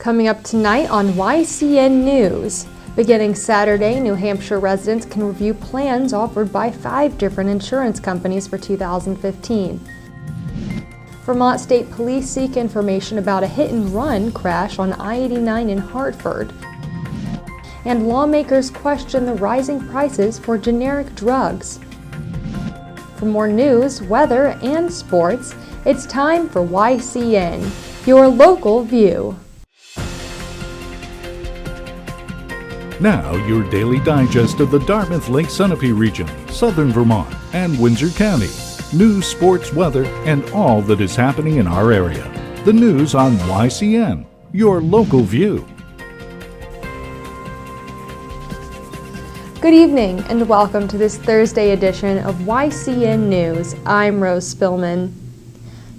Coming up tonight on YCN News. Beginning Saturday, New Hampshire residents can review plans offered by 5 different insurance companies for 2015. Vermont State Police seek information about a hit-and-run crash on I-89 in Hartford. And lawmakers question the rising prices for generic drugs. For more news, weather, and sports, it's time for YCN, your local view. Now, your daily digest of the Dartmouth Lake Sunapee region, southern Vermont, and Windsor County. News, sports, weather, and all that is happening in our area. The news on YCN, your local view. Good evening and welcome to this Thursday edition of YCN News. I'm Rose Spillman.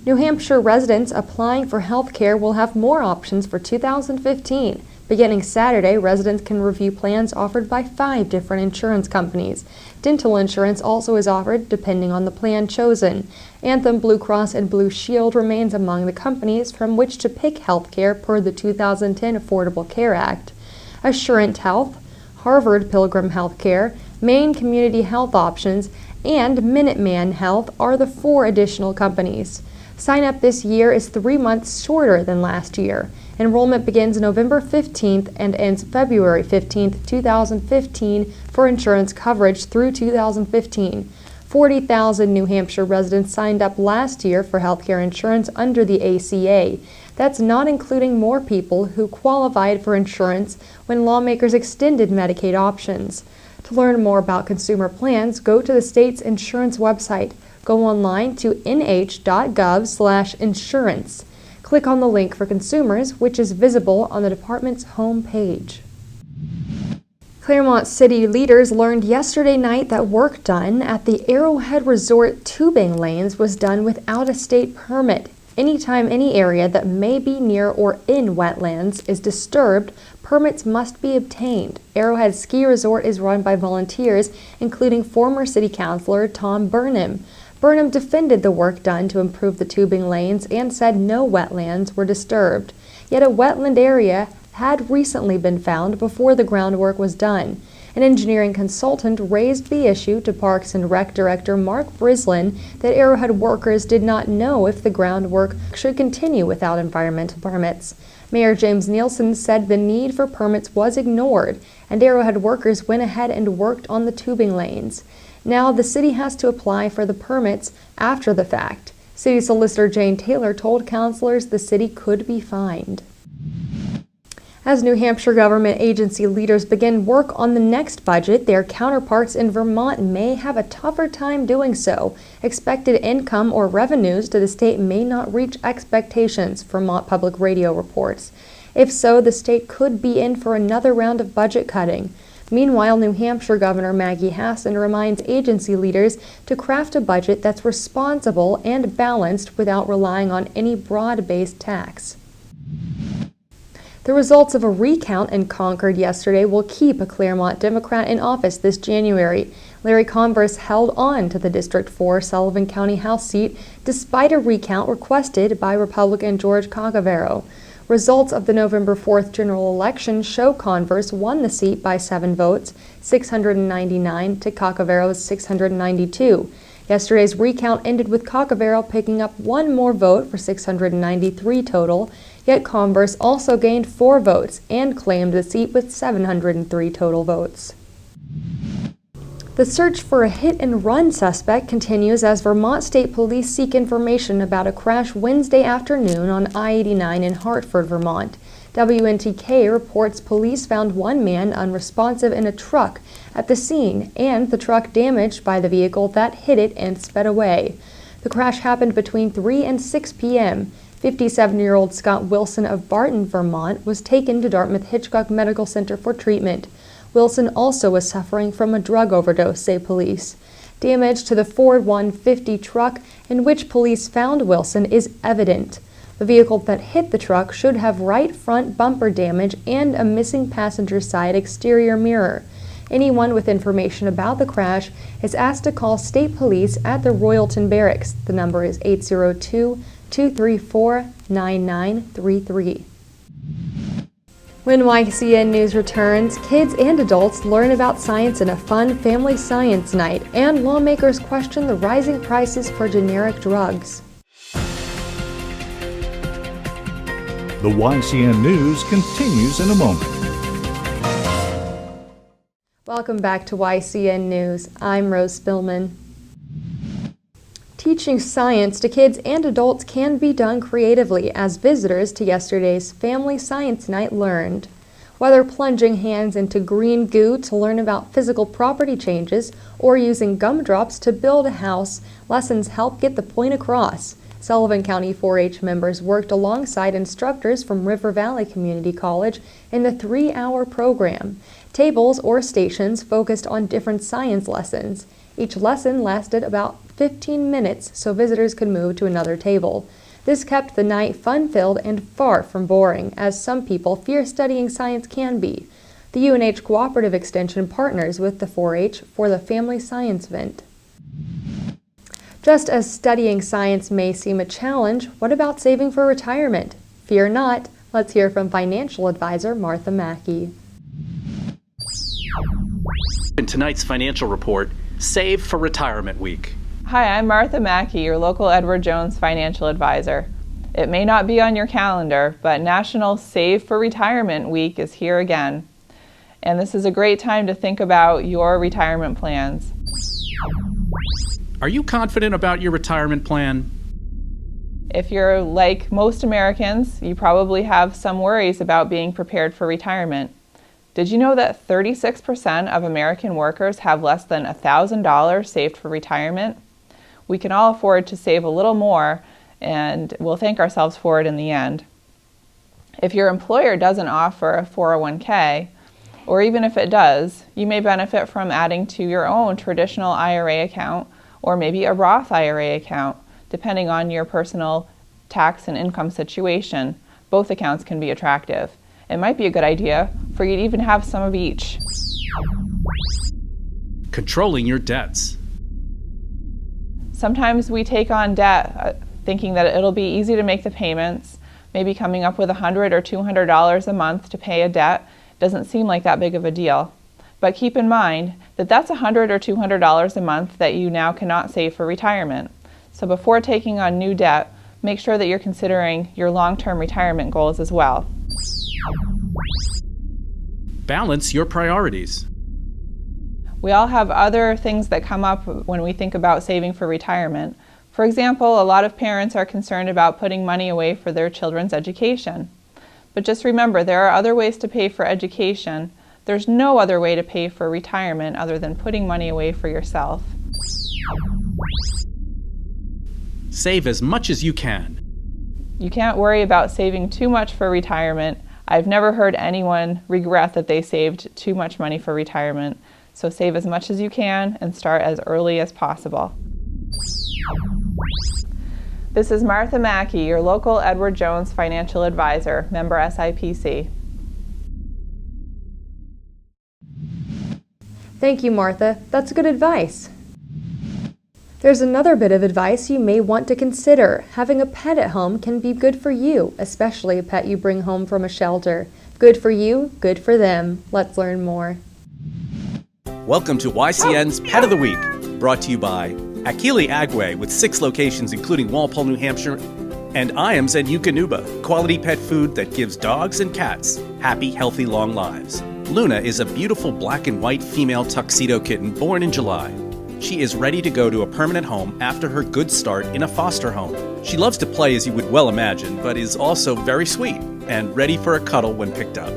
New Hampshire residents applying for health care will have more options for 2015. Beginning Saturday, residents can review plans offered by 5 different insurance companies. Dental insurance also is offered depending on the plan chosen. Anthem, Blue Cross, and Blue Shield remains among the companies from which to pick health care per the 2010 Affordable Care Act. Assurant Health, Harvard Pilgrim Healthcare, Maine Community Health Options, and Minuteman Health are the 4 additional companies. Sign up this year is 3 months shorter than last year. Enrollment begins November 15th and ends February 15th, 2015 for insurance coverage through 2015. 40,000 New Hampshire residents signed up last year for healthcare insurance under the ACA. That's not including more people who qualified for insurance when lawmakers extended Medicaid options. To learn more about consumer plans, go to the state's insurance website. Go online to nh.gov/insurance. Click on the link for consumers, which is visible on the department's home page. Claremont City leaders learned yesterday night that work done at the Arrowhead Resort tubing lanes was done without a state permit. Anytime any area that may be near or in wetlands is disturbed, permits must be obtained. Arrowhead Ski Resort is run by volunteers, including former City Councilor Tom Burnham. Burnham defended the work done to improve the tubing lanes and said no wetlands were disturbed. Yet a wetland area had recently been found before the groundwork was done. An engineering consultant raised the issue to Parks and Rec Director Mark Brislin that Arrowhead workers did not know if the groundwork should continue without environmental permits. Mayor James Nielsen said the need for permits was ignored, and Arrowhead workers went ahead and worked on the tubing lanes. Now the city has to apply for the permits after the fact. City Solicitor Jane Taylor told councilors the city could be fined. As New Hampshire government agency leaders begin work on the next budget, their counterparts in Vermont may have a tougher time doing so. Expected income or revenues to the state may not reach expectations, Vermont Public Radio reports. If so, the state could be in for another round of budget cutting. Meanwhile, New Hampshire Governor Maggie Hassan reminds agency leaders to craft a budget that's responsible and balanced without relying on any broad-based tax. The results of a recount in Concord yesterday will keep a Claremont Democrat in office this January. Larry Converse held on to the District 4 Sullivan County House seat despite a recount requested by Republican George Cocavero. Results of the November 4th general election show Converse won the seat by 7 votes, 699 to Cocavero's 692. Yesterday's recount ended with Cocavero picking up 1 more vote for 693 total, yet Converse also gained 4 votes and claimed the seat with 703 total votes. The search for a hit-and-run suspect continues as Vermont State Police seek information about a crash Wednesday afternoon on I-89 in Hartford, Vermont. WNTK reports police found 1 man unresponsive in a truck at the scene and the truck damaged by the vehicle that hit it and sped away. The crash happened between 3 and 6 p.m. 57-year-old Scott Wilson of Barton, Vermont, was taken to Dartmouth Hitchcock Medical Center for treatment. Wilson also was suffering from a drug overdose, say police. Damage to the Ford 150 truck in which police found Wilson is evident. The vehicle that hit the truck should have right front bumper damage and a missing passenger side exterior mirror. Anyone with information about the crash is asked to call state police at the Royalton Barracks. The number is 802-234-9933. When YCN News returns, kids and adults learn about science in a fun family science night, and lawmakers question the rising prices for generic drugs. The YCN News continues in a moment. Welcome back to YCN News. I'm Rose Spillman. Teaching science to kids and adults can be done creatively, as visitors to yesterday's Family Science Night learned. Whether plunging hands into green goo to learn about physical property changes or using gumdrops to build a house, lessons help get the point across. Sullivan County 4-H members worked alongside instructors from River Valley Community College in the 3-hour program. Tables or stations focused on different science lessons. Each lesson lasted about 15 minutes so visitors could move to another table. This kept the night fun-filled and far from boring, as some people fear studying science can be. The UNH Cooperative Extension partners with the 4-H for the Family Science event. Just as studying science may seem a challenge, what about saving for retirement? Fear not. Let's hear from financial advisor Martha Mackey. In tonight's financial report, Save for Retirement Week. Hi, I'm Martha Mackey, your local Edward Jones financial advisor. It may not be on your calendar, but National Save for Retirement Week is here again. And this is a great time to think about your retirement plans. Are you confident about your retirement plan? If you're like most Americans, you probably have some worries about being prepared for retirement. Did you know that 36% of American workers have less than $1,000 saved for retirement? We can all afford to save a little more, and we'll thank ourselves for it in the end. If your employer doesn't offer a 401k, or even if it does, you may benefit from adding to your own traditional IRA account or maybe a Roth IRA account, depending on your personal tax and income situation. Both accounts can be attractive. It might be a good idea for you to even have some of each. Controlling your debts. Sometimes we take on debt thinking that it'll be easy to make the payments. Maybe coming up with $100 or $200 a month to pay a debt doesn't seem like that big of a deal. But keep in mind that that's $100 or $200 a month that you now cannot save for retirement. So before taking on new debt, make sure that you're considering your long-term retirement goals as well. Balance your priorities. We all have other things that come up when we think about saving for retirement. For example, a lot of parents are concerned about putting money away for their children's education. But just remember, there are other ways to pay for education. There's no other way to pay for retirement other than putting money away for yourself. Save as much as you can. You can't worry about saving too much for retirement. I've never heard anyone regret that they saved too much money for retirement. So save as much as you can and start as early as possible. This is Martha Mackey, your local Edward Jones financial advisor, member SIPC. Thank you, Martha. That's good advice. There's another bit of advice you may want to consider. Having a pet at home can be good for you, especially a pet you bring home from a shelter. Good for you, good for them. Let's learn more. Welcome to YCN's Pet of the Week, brought to you by Akili Agway with 6 locations including Walpole, New Hampshire, and Iams and Eukanuba, quality pet food that gives dogs and cats happy, healthy, long lives. Luna is a beautiful black and white female tuxedo kitten born in July. She is ready to go to a permanent home after her good start in a foster home. She loves to play, as you would well imagine, but is also very sweet and ready for a cuddle when picked up.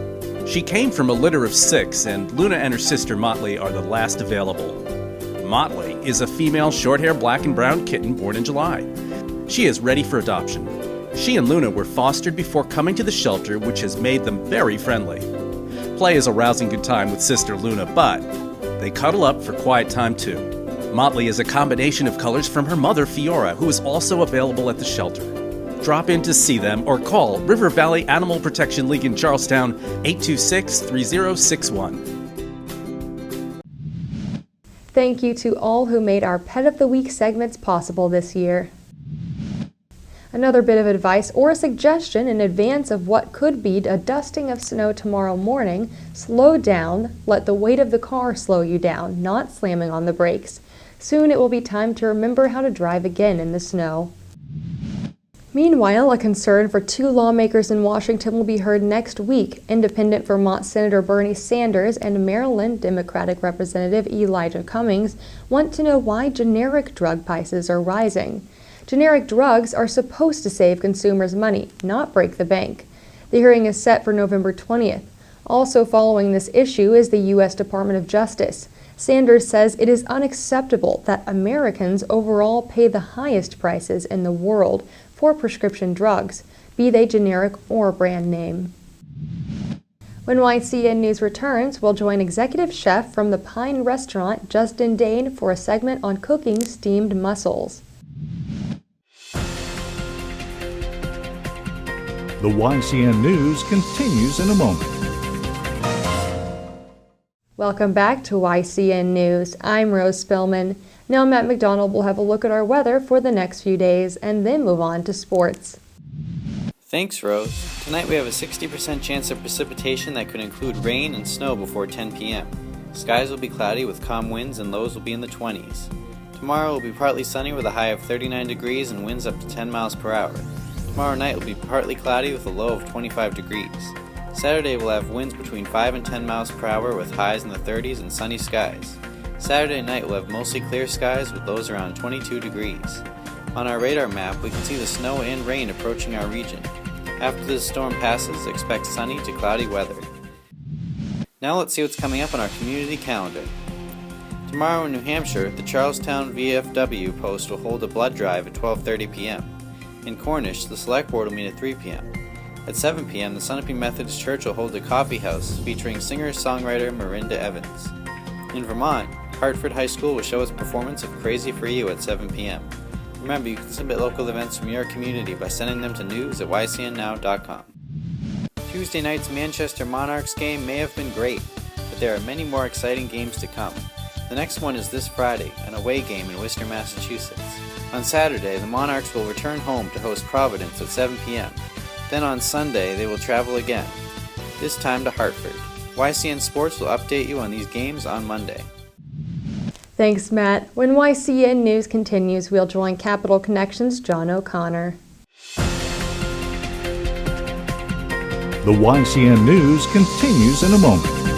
She came from a litter of 6, and Luna and her sister Motley are the last available. Motley is a female short-haired black and brown kitten born in July. She is ready for adoption. She and Luna were fostered before coming to the shelter, which has made them very friendly. Play is a rousing good time with sister Luna, but they cuddle up for quiet time too. Motley is a combination of colors from her mother, Fiora, who is also available at the shelter. Drop in to see them or call River Valley Animal Protection League in Charlestown, 826-3061. Thank you to all who made our Pet of the Week segments possible this year. Another bit of advice or a suggestion in advance of what could be a dusting of snow tomorrow morning: slow down, let the weight of the car slow you down, not slamming on the brakes. Soon it will be time to remember how to drive again in the snow. Meanwhile, a concern for 2 lawmakers in Washington will be heard next week. Independent Vermont Senator Bernie Sanders and Maryland Democratic Representative Elijah Cummings want to know why generic drug prices are rising. Generic drugs are supposed to save consumers money, not break the bank. The hearing is set for November 20th. Also following this issue is the U.S. Department of Justice. Sanders says it is unacceptable that Americans overall pay the highest prices in the world for prescription drugs, be they generic or brand name. When YCN News returns, we'll join executive chef from the Pine Restaurant, Justin Dane, for a segment on cooking steamed mussels. The YCN News continues in a moment. Welcome back to YCN News. I'm Rose Spillman. Now Matt McDonald will have a look at our weather for the next few days and then move on to sports. Thanks, Rose. Tonight we have a 60% chance of precipitation that could include rain and snow before 10 p.m. Skies will be cloudy with calm winds and lows will be in the 20s. Tomorrow will be partly sunny with a high of 39 degrees and winds up to 10 miles per hour. Tomorrow night will be partly cloudy with a low of 25 degrees. Saturday will have winds between 5 and 10 miles per hour with highs in the 30s and sunny skies. Saturday night will have mostly clear skies with lows around 22 degrees. On our radar map, we can see the snow and rain approaching our region. After this storm passes, expect sunny to cloudy weather. Now let's see what's coming up on our community calendar. Tomorrow in New Hampshire, the Charlestown VFW post will hold a blood drive at 12:30 p.m. In Cornish, the Select Board will meet at 3 p.m. At 7 p.m., the Sunapee Methodist Church will hold a coffee house featuring singer-songwriter Marinda Evans. In Vermont, Hartford High School will show its performance of Crazy for You at 7 p.m. Remember, you can submit local events from your community by sending them to news@ycnnow.com. Tuesday night's Manchester Monarchs game may have been great, but there are many more exciting games to come. The next one is this Friday, an away game in Worcester, Massachusetts. On Saturday, the Monarchs will return home to host Providence at 7 p.m. Then on Sunday, they will travel again, this time to Hartford. YCN Sports will update you on these games on Monday. Thanks, Matt. When YCN News continues, we'll join Capital Connections' John O'Connor. The YCN News continues in a moment.